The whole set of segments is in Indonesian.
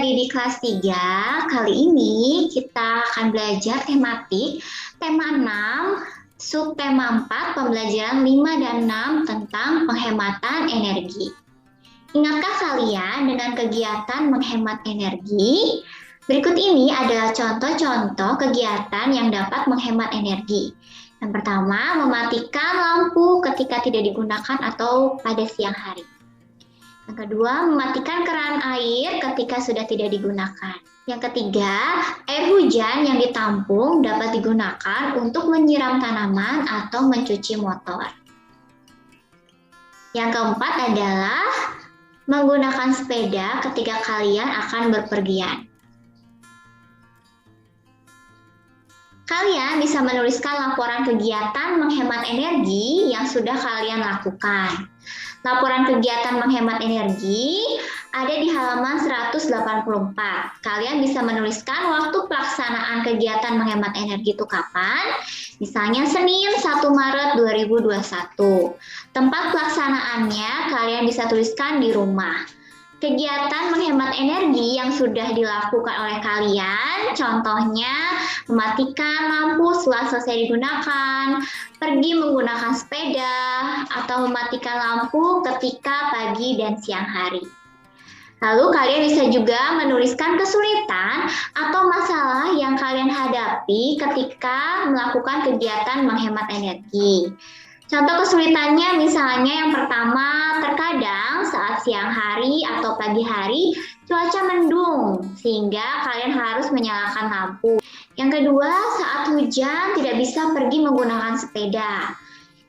lagi di kelas 3. Kali ini kita akan belajar tematik tema 6, subtema 4, pembelajaran 5 dan 6 tentang penghematan energi. Ingatkah kalian dengan kegiatan menghemat energi? Berikut ini adalah contoh-contoh kegiatan yang dapat menghemat energi. Yang pertama, mematikan lampu ketika tidak digunakan atau pada siang hari. Yang kedua, mematikan keran air ketika sudah tidak digunakan. Yang ketiga, air hujan yang ditampung dapat digunakan untuk menyiram tanaman atau mencuci motor. Yang keempat adalah menggunakan sepeda ketika kalian akan berpergian. Kalian bisa menuliskan laporan kegiatan menghemat energi yang sudah kalian lakukan. Laporan kegiatan menghemat energi ada di halaman 184. Kalian bisa menuliskan waktu pelaksanaan kegiatan menghemat energi itu kapan. Misalnya Senin 1 Maret 2021. Tempat pelaksanaannya kalian bisa tuliskan di rumah. Kegiatan menghemat energi yang sudah dilakukan oleh kalian, contohnya mematikan lampu setelah selesai digunakan, pergi menggunakan sepeda, atau mematikan lampu ketika pagi dan siang hari. Lalu kalian bisa juga menuliskan kesulitan atau masalah yang kalian hadapi ketika melakukan kegiatan menghemat energi. Contoh kesulitannya misalnya yang pertama, terkadang saat siang hari atau pagi hari cuaca mendung sehingga kalian harus menyalakan lampu. Yang kedua, saat hujan tidak bisa pergi menggunakan sepeda.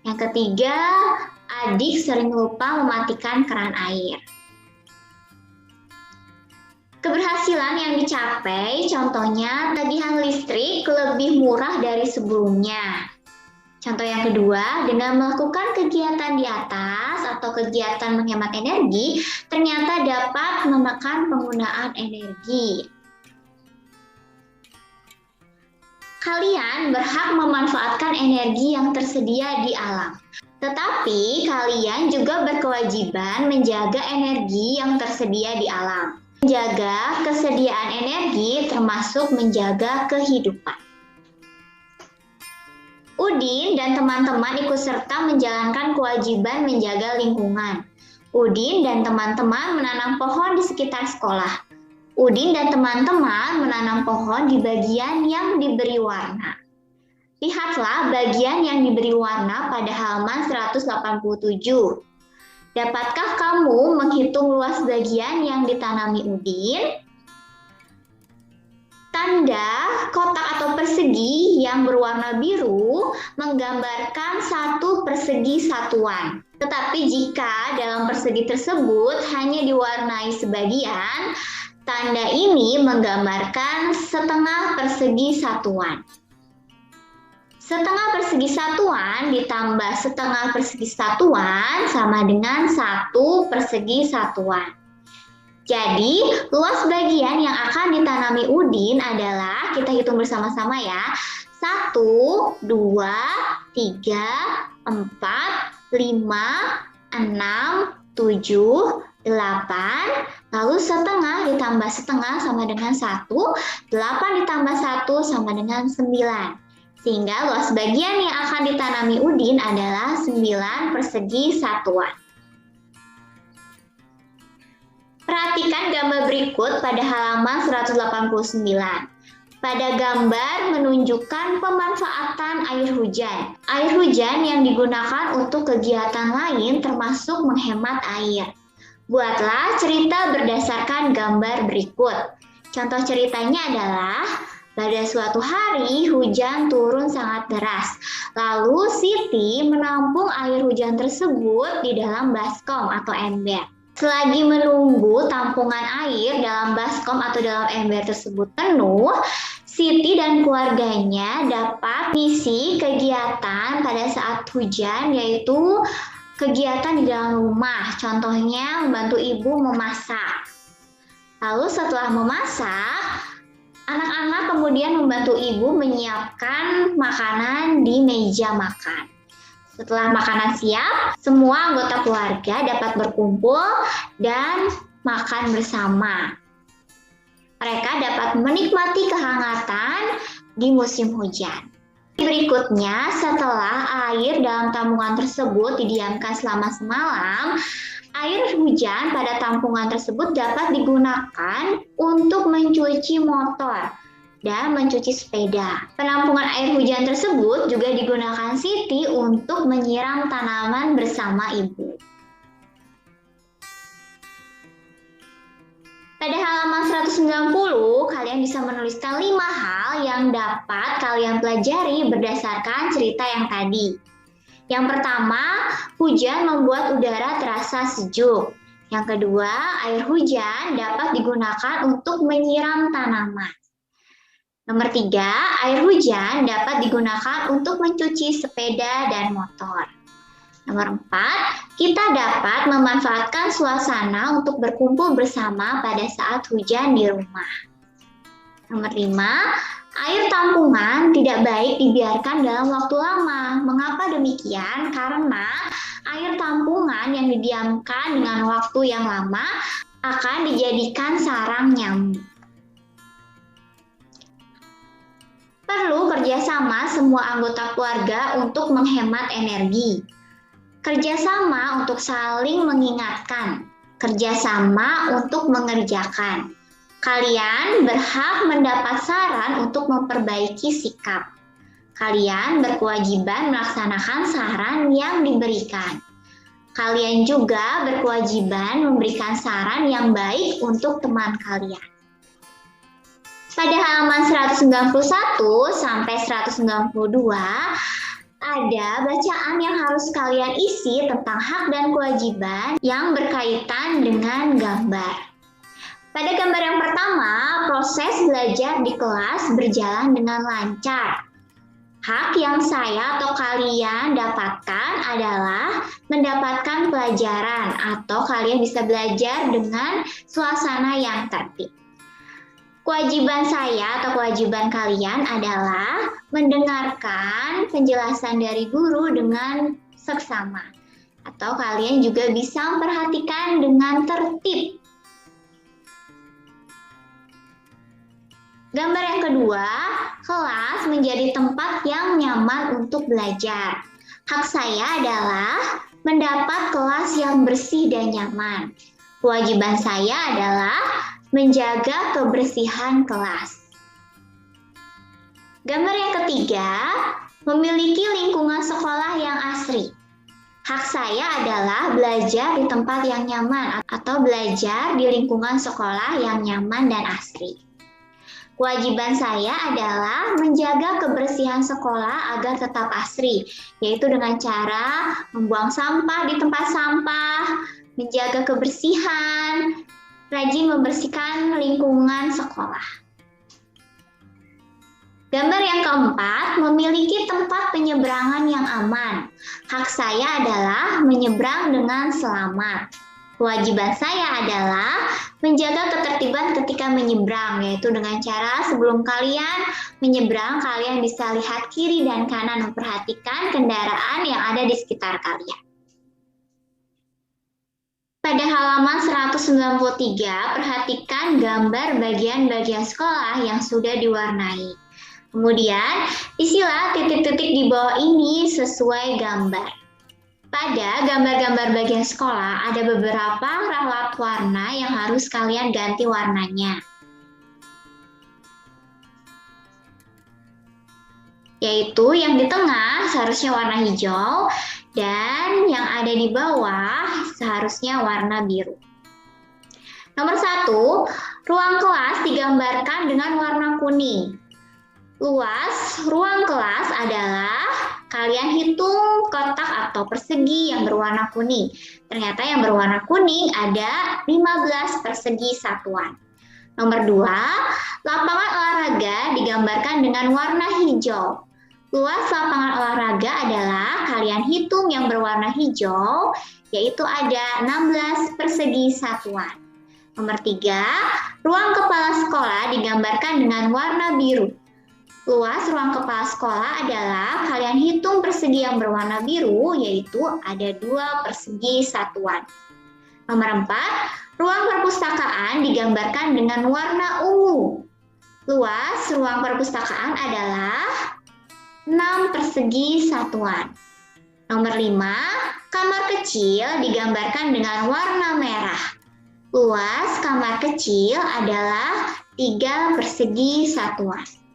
Yang ketiga, adik sering lupa mematikan keran air. Keberhasilan yang dicapai contohnya tagihan listrik lebih murah dari sebelumnya. Contoh yang kedua, dengan melakukan kegiatan di atas atau kegiatan menghemat energi, ternyata dapat menekan penggunaan energi. Kalian berhak memanfaatkan energi yang tersedia di alam. Tetapi kalian juga berkewajiban menjaga energi yang tersedia di alam. Menjaga kesediaan energi termasuk menjaga kehidupan. Udin dan teman-teman ikut serta menjalankan kewajiban menjaga lingkungan. Udin dan teman-teman menanam pohon di sekitar sekolah. Udin dan teman-teman menanam pohon di bagian yang diberi warna. Lihatlah bagian yang diberi warna pada halaman 187. Dapatkah kamu menghitung luas bagian yang ditanami Udin? Tanda kotak atau persegi yang berwarna biru menggambarkan satu persegi satuan. Tetapi jika dalam persegi tersebut hanya diwarnai sebagian, tanda ini menggambarkan setengah persegi satuan. Setengah persegi satuan ditambah setengah persegi satuan sama dengan satu persegi satuan. Jadi, luas bagian yang akan ditanami Udin adalah, kita hitung bersama-sama ya, 1, 2, 3, 4, 5, 6, 7, 8, lalu setengah ditambah setengah sama dengan 1, 8 ditambah 1 sama dengan 9. Sehingga luas bagian yang akan ditanami Udin adalah 9 persegi satuan. Perhatikan gambar berikut pada halaman 189. Pada gambar menunjukkan pemanfaatan air hujan. Air hujan yang digunakan untuk kegiatan lain termasuk menghemat air. Buatlah cerita berdasarkan gambar berikut. Contoh ceritanya adalah, pada suatu hari hujan turun sangat deras. Lalu Siti menampung air hujan tersebut di dalam baskom atau ember. Selagi menunggu tampungan air dalam baskom atau dalam ember tersebut penuh, Siti dan keluarganya dapat mengisi kegiatan pada saat hujan, yaitu kegiatan di dalam rumah. Contohnya membantu ibu memasak. Lalu setelah memasak, anak-anak kemudian membantu ibu menyiapkan makanan di meja makan. Setelah makanan siap, semua anggota keluarga dapat berkumpul dan makan bersama. Mereka dapat menikmati kehangatan di musim hujan. Berikutnya, setelah air dalam tampungan tersebut didiamkan selama semalam, air hujan pada tampungan tersebut dapat digunakan untuk mencuci motor dan mencuci sepeda. Penampungan air hujan tersebut juga digunakan Siti untuk menyiram tanaman bersama ibu. Pada halaman 190, kalian bisa menuliskan 5 hal yang dapat kalian pelajari berdasarkan cerita yang tadi. Yang pertama, hujan membuat udara terasa sejuk. Yang kedua, air hujan dapat digunakan untuk menyiram tanaman. Nomor 3, air hujan dapat digunakan untuk mencuci sepeda dan motor. Nomor 4, kita dapat memanfaatkan suasana untuk berkumpul bersama pada saat hujan di rumah. Nomor 5, air tampungan tidak baik dibiarkan dalam waktu lama. Mengapa demikian? Karena air tampungan yang didiamkan dengan waktu yang lama akan dijadikan sarang nyamuk. Perlu kerjasama semua anggota keluarga untuk menghemat energi. Kerjasama untuk saling mengingatkan, kerjasama untuk mengerjakan. Kalian berhak mendapat saran untuk memperbaiki sikap. Kalian berkewajiban melaksanakan saran yang diberikan. Kalian juga berkewajiban memberikan saran yang baik untuk teman kalian. Pada halaman 191 sampai 192, ada bacaan yang harus kalian isi tentang hak dan kewajiban yang berkaitan dengan gambar. Pada gambar yang pertama, proses belajar di kelas berjalan dengan lancar. Hak yang saya atau kalian dapatkan adalah mendapatkan pelajaran atau kalian bisa belajar dengan suasana yang tertib. Kewajiban saya atau kewajiban kalian adalah mendengarkan penjelasan dari guru dengan seksama. Atau kalian juga bisa memperhatikan dengan tertib. Gambar yang kedua, kelas menjadi tempat yang nyaman untuk belajar. Hak saya adalah mendapat kelas yang bersih dan nyaman. Kewajiban saya adalah menjaga kebersihan kelas. Gambar yang ketiga, memiliki lingkungan sekolah yang asri. Hak saya adalah belajar di tempat yang nyaman atau belajar di lingkungan sekolah yang nyaman dan asri. Kewajiban saya adalah menjaga kebersihan sekolah agar tetap asri, yaitu dengan cara membuang sampah di tempat sampah, menjaga kebersihan, rajin membersihkan lingkungan sekolah. Gambar yang keempat, memiliki tempat penyeberangan yang aman. Hak saya adalah menyeberang dengan selamat. Kewajiban saya adalah menjaga ketertiban ketika menyeberang, yaitu dengan cara sebelum kalian menyeberang, kalian bisa lihat kiri dan kanan, memperhatikan kendaraan yang ada di sekitar kalian. Pada halaman 193, perhatikan gambar bagian-bagian sekolah yang sudah diwarnai. Kemudian, isilah titik-titik di bawah ini sesuai gambar. Pada gambar-gambar bagian sekolah, ada beberapa ralat warna yang harus kalian ganti warnanya. Yaitu yang di tengah seharusnya warna hijau, dan yang ada di bawah seharusnya warna biru. Nomor 1, ruang kelas digambarkan dengan warna kuning. Luas ruang kelas adalah, kalian hitung kotak atau persegi yang berwarna kuning. Ternyata yang berwarna kuning ada 15 persegi satuan. Nomor 2, lapangan olahraga digambarkan dengan warna hijau. Luas lapangan olahraga adalah, kalian hitung yang berwarna hijau, yaitu ada 16 persegi satuan. Nomor 3, ruang kepala sekolah digambarkan dengan warna biru. Luas ruang kepala sekolah adalah, kalian hitung persegi yang berwarna biru, yaitu ada 2 persegi satuan. Nomor 4, ruang perpustakaan digambarkan dengan warna ungu. Luas ruang perpustakaan adalah 6 persegi satuan. Nomor 5, kamar kecil digambarkan dengan warna merah. Luas kamar kecil adalah 3 persegi satuan.